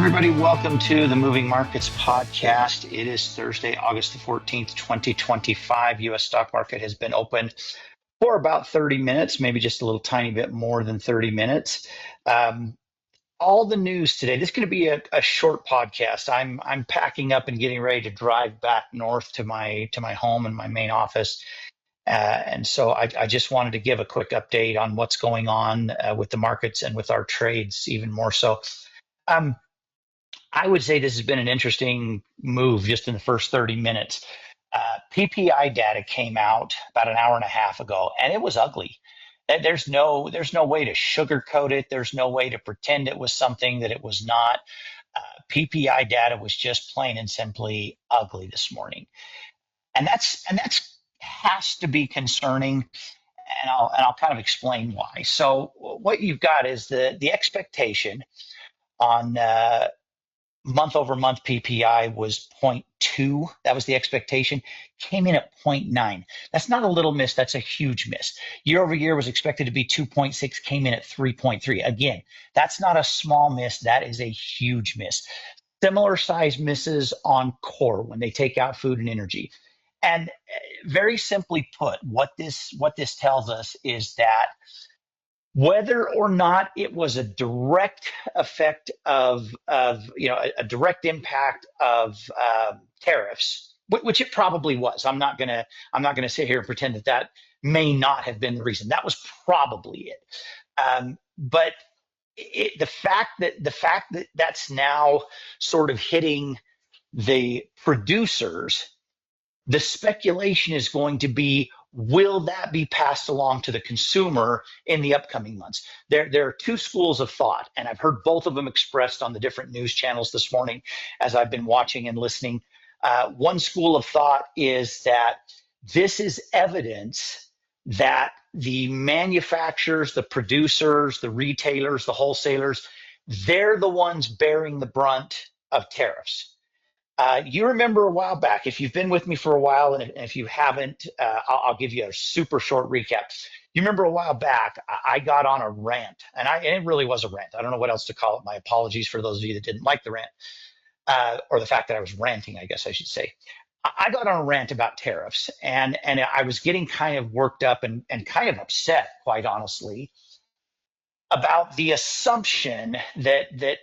everybody. Welcome to the Moving Markets Podcast. It is Thursday, August the 14th, 2025. U.S. stock market has been open for about 30 minutes, maybe just a little tiny bit more than 30 minutes. All the news today. This is going to be a short podcast. I'm packing up and getting ready to drive back north to my home and my main office. And so I just wanted to give a quick update on what's going on with the markets and with our trades even more so. I would say this has been an interesting move just in the first 30 minutes. PPI data came out about an hour and a half ago, and it was ugly. There's no way to sugarcoat it. There's no way to pretend it was something that it was not. PPI data was just plain and simply ugly this morning, and that's has to be concerning. And I'll kind of explain why. So what you've got is the expectation on month over month PPI was 0.2. That was the expectation. Came in at 0.9. That's not a little miss. That's a huge miss. Year over year was expected to be 2.6. Came in at 3.3. Again, that's not a small miss. That is a huge miss. Similar size misses on core when they take out food and energy. And very simply put, what this tells us is that whether or not it was a direct effect of a direct impact of tariffs, which it probably was. I'm not gonna sit here and pretend that may not have been the reason. That was probably it. But the fact that that's now sort of hitting the producers, the speculation is going to be, will that be passed along to the consumer in the upcoming months? There are two schools of thought, and I've heard both of them expressed on the different news channels this morning as I've been watching and listening. One school of thought is that this is evidence that the manufacturers, the producers, the retailers, the wholesalers, they're the ones bearing the brunt of tariffs. You remember a while back, if you've been with me for a while, and if you haven't, I'll give you a super short recap. You remember a while back, I got on a rant, and it really was a rant. I don't know what else to call it. My apologies for those of you that didn't like the rant, or the fact that I was ranting, I guess I should say. I got on a rant about tariffs, and I was getting kind of worked up and kind of upset, quite honestly, about the assumption that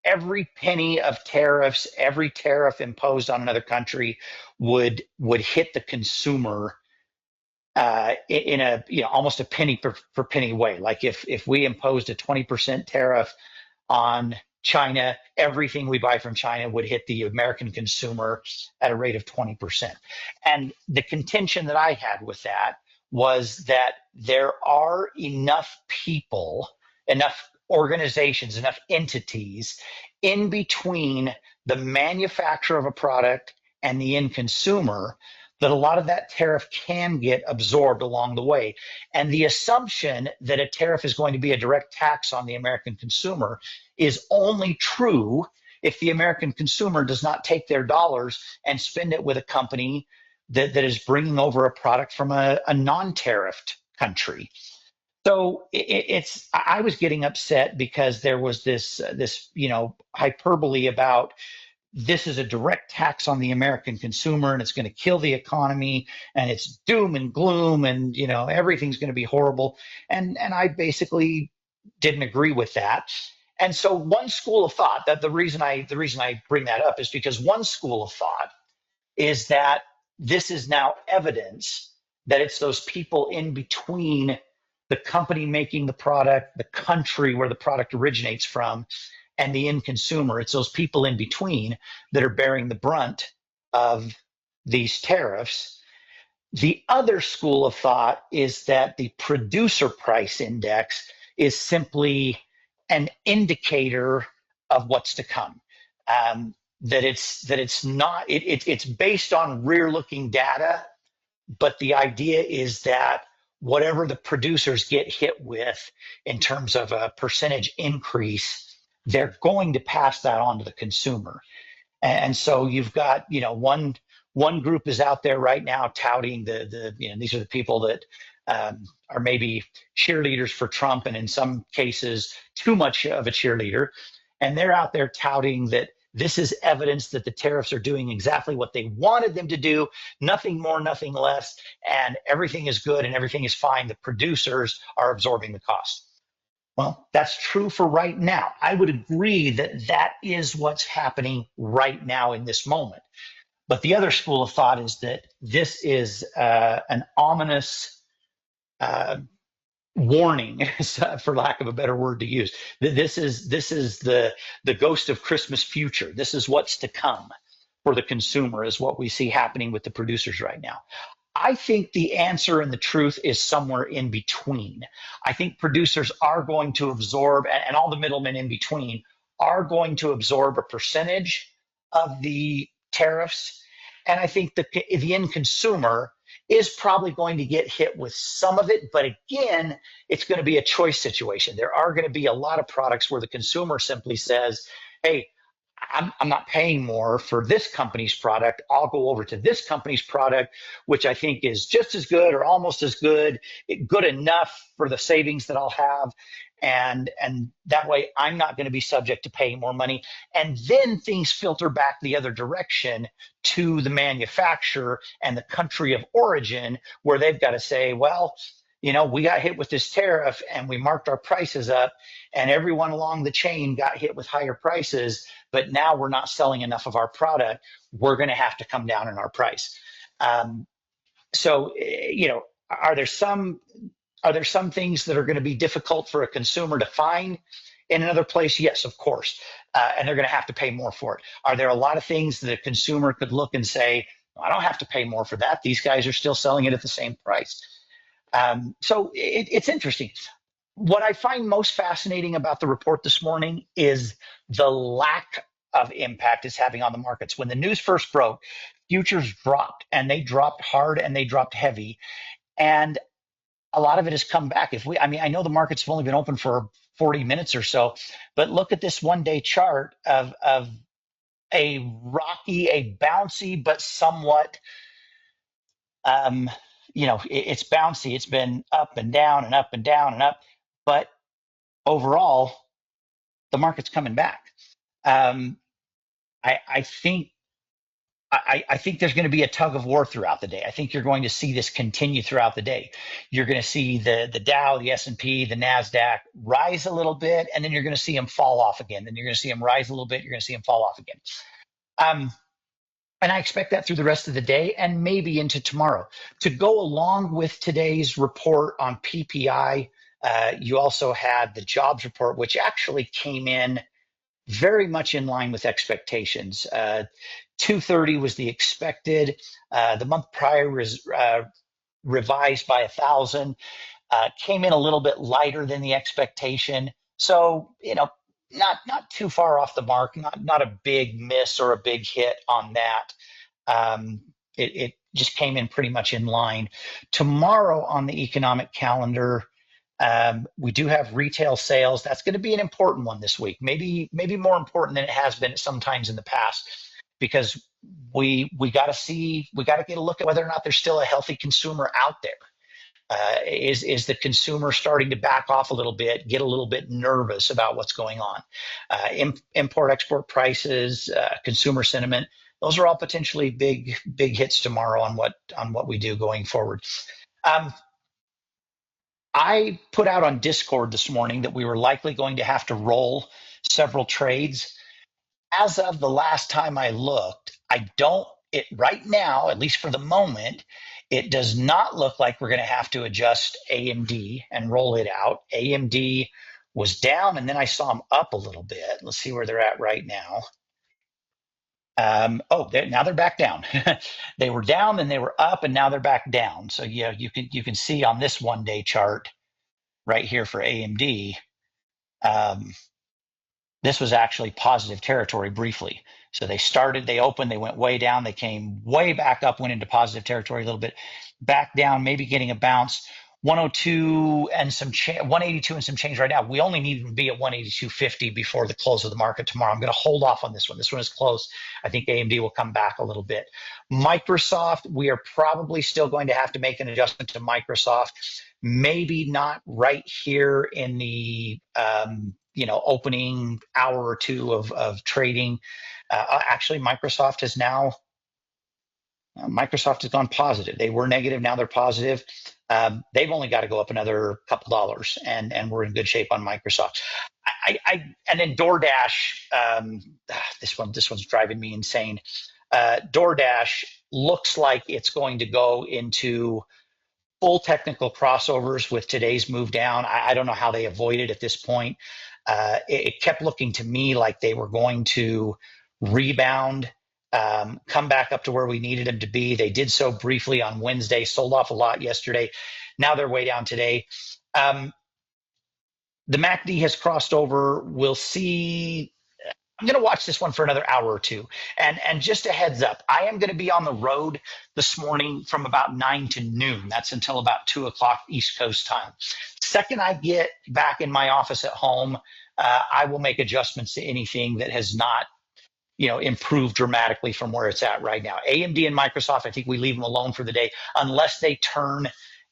every penny of tariffs, every tariff imposed on another country would hit the consumer in a almost a penny per penny way. Like if we imposed a 20% tariff on China, everything we buy from China would hit the American consumer at a rate of 20%. And the contention that I had with that was that there are enough people, enough organizations, enough entities in between the manufacturer of a product and the end consumer that a lot of that tariff can get absorbed along the way. And the assumption that a tariff is going to be a direct tax on the American consumer is only true if the American consumer does not take their dollars and spend it with a company that is bringing over a product from a non-tariffed country. So I was getting upset because there was this hyperbole about this is a direct tax on the American consumer and it's going to kill the economy and it's doom and gloom and everything's going to be horrible, and I basically didn't agree with that. And so one school of thought, that the reason I bring that up is because one school of thought is that this is now evidence that it's those people in between the company making the product, the country where the product originates from, and the end consumer. It's those people in between that are bearing the brunt of these tariffs. The other school of thought is that the producer price index is simply an indicator of what's to come. It's based on rear-looking data, but the idea is that whatever the producers get hit with in terms of a percentage increase, they're going to pass that on to the consumer. And so you've got, one group is out there right now touting these are the people that are maybe cheerleaders for Trump, and in some cases too much of a cheerleader. And they're out there touting that this is evidence that the tariffs are doing exactly what they wanted them to do, nothing more, nothing less, and everything is good and everything is fine. The producers are absorbing the cost. Well, that's true for right now. I would agree that that is what's happening right now in this moment. But the other school of thought is that this is an ominous warning, for lack of a better word to use. This is the ghost of Christmas future. This is what's to come for the consumer, is what we see happening with the producers right now. I think the answer and the truth is somewhere in between. I think producers are going to absorb, and all the middlemen in between are going to absorb a percentage of the tariffs. And I think the end consumer is probably going to get hit with some of it. But again, it's going to be a choice situation. There are going to be a lot of products where the consumer simply says, hey, I'm not paying more for this company's product. I'll go over to this company's product, which I think is just as good or almost as good, good enough for the savings that I'll have. And that way I'm not going to be subject to paying more money. And then things filter back the other direction to the manufacturer and the country of origin, where they've got to say, well, we got hit with this tariff and we marked our prices up, and everyone along the chain got hit with higher prices, but now we're not selling enough of our product. We're going to have to come down in our price. So, are there some things that are going to be difficult for a consumer to find in another place? Yes, of course. And they're going to have to pay more for it. Are there a lot of things that a consumer could look and say, I don't have to pay more for that. These guys are still selling it at the same price. So it's interesting. What I find most fascinating about the report this morning is the lack of impact it's having on the markets. When the news first broke, futures dropped, and they dropped hard and they dropped heavy. And a lot of it has come back. I know the markets have only been open for 40 minutes or so, but look at this one-day chart of a rocky, a bouncy, but somewhat it's bouncy. It's been up and down and up and down and up, but overall, the market's coming back. I think there's going to be a tug of war throughout the day. I think you're going to see this continue throughout the day. You're going to see the Dow, the S&P, the NASDAQ rise a little bit, and then you're going to see them fall off again. Then you're going to see them rise a little bit. You're going to see them fall off again. And I expect that through the rest of the day and maybe into tomorrow. To go along with today's report on PPI, you also had the jobs report, which actually came in very much in line with expectations. 230 was the expected. The month prior was revised by 1,000. Came in a little bit lighter than the expectation. So, not too far off the mark, not a big miss or a big hit on that. It just came in pretty much in line. Tomorrow on the economic calendar, we do have retail sales. That's going to be an important one this week, maybe more important than it has been sometimes in the past, because we got to get a look at whether or not there's still a healthy consumer out there. Is the consumer starting to back off a little bit, get a little bit nervous about what's going on? Import-export prices, consumer sentiment, those are all potentially big hits tomorrow on what we do going forward. I put out on Discord this morning that we were likely going to have to roll several trades. As of the last time I looked, right now, at least for the moment, it does not look like we're going to have to adjust AMD and roll it out. AMD was down, and then I saw them up a little bit. Let's see where they're at right now. Now they're back down. They were down, then they were up, and now they're back down. So yeah, you can see on this one-day chart right here for AMD. This was actually positive territory briefly. So they opened, they went way down, they came way back up, went into positive territory a little bit, back down, maybe getting a bounce. 102 and 182 and some change right now. We only need to be at 182.50 before the close of the market tomorrow. I'm going to hold off on this one. This one is close. I think AMD will come back a little bit. Microsoft, we are probably still going to have to make an adjustment to Microsoft. Maybe not right here in the opening hour or two of trading. Actually, Microsoft has gone positive. They were negative, now they're positive. They've only got to go up another couple dollars, and we're in good shape on Microsoft. And then DoorDash. This one's driving me insane. DoorDash looks like it's going to go into full technical crossovers with today's move down. I don't know how they avoided at this point. It kept looking to me like they were going to rebound, come back up to where we needed them to be. They did so briefly on Wednesday, sold off a lot yesterday. Now they're way down today. The MACD has crossed over. We'll see. I'm going to watch this one for another hour or two. And just a heads up, I am going to be on the road this morning from about 9 to noon. That's until about 2 o'clock East Coast time. Second I get back in my office at home, I will make adjustments to anything that has not improved dramatically from where it's at right now. AMD and Microsoft, I think we leave them alone for the day unless they turn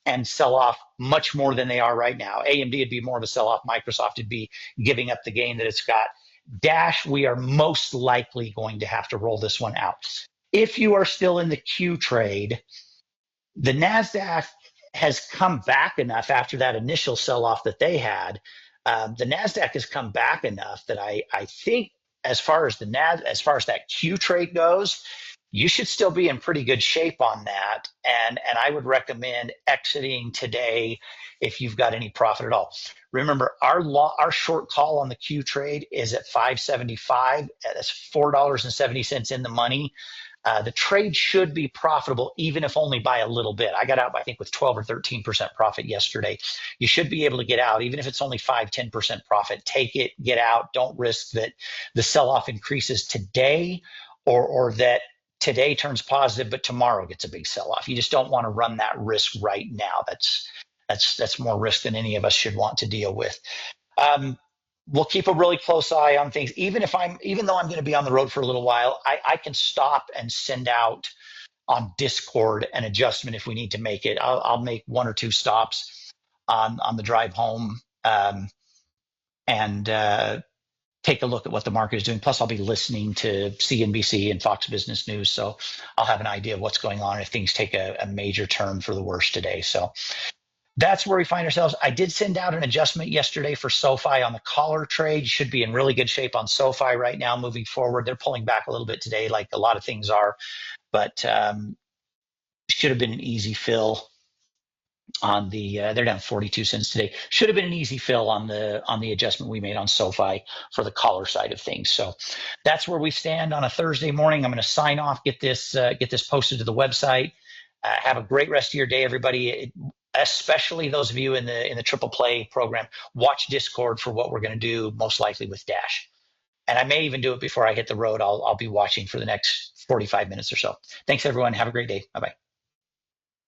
and sell off much more than they are right now. AMD would be more of a sell-off. Microsoft would be giving up the gain that it's got. Dash, we are most likely going to have to roll this one out. If you are still in the Q trade, the NASDAQ has come back enough after that initial sell-off that they had. The NASDAQ has come back enough that I think as far as that Q trade goes, you should still be in pretty good shape on that. And I would recommend exiting today if you've got any profit at all. Remember, our short call on the Q trade is at 575. That's $4.70 in the money. The trade should be profitable, even if only by a little bit. I got out, I think, with 12 or 13% profit yesterday. You should be able to get out, even if it's only 5-10% profit. Take it, get out. Don't risk that the sell-off increases today or that today turns positive, but tomorrow gets a big sell-off. You just don't want to run that risk right now. That's more risk than any of us should want to deal with. We'll keep a really close eye on things. Even though I'm going to be on the road for a little while, I can stop and send out on Discord an adjustment if we need to make it. I'll make 1 or 2 stops on the drive home and take a look at what the market is doing. Plus, I'll be listening to CNBC and Fox Business News, so I'll have an idea of what's going on if things take a major turn for the worse today. So that's where we find ourselves. I did send out an adjustment yesterday for SoFi on the collar trade. You should be in really good shape on SoFi right now moving forward. They're pulling back a little bit today, like a lot of things are, but should have been an easy fill on they're down 42 cents today. Should have been an easy fill on the adjustment we made on SoFi for the collar side of things. So that's where we stand on a Thursday morning. I'm going to sign off, get this posted to the website. Have a great rest of your day, everybody. Especially those of you in the triple play program, watch Discord for what we're going to do, most likely with Dash. And I may even do it before I hit the road. I'll be watching for the next 45 minutes or so. Thanks, everyone. Have a great day. Bye-bye.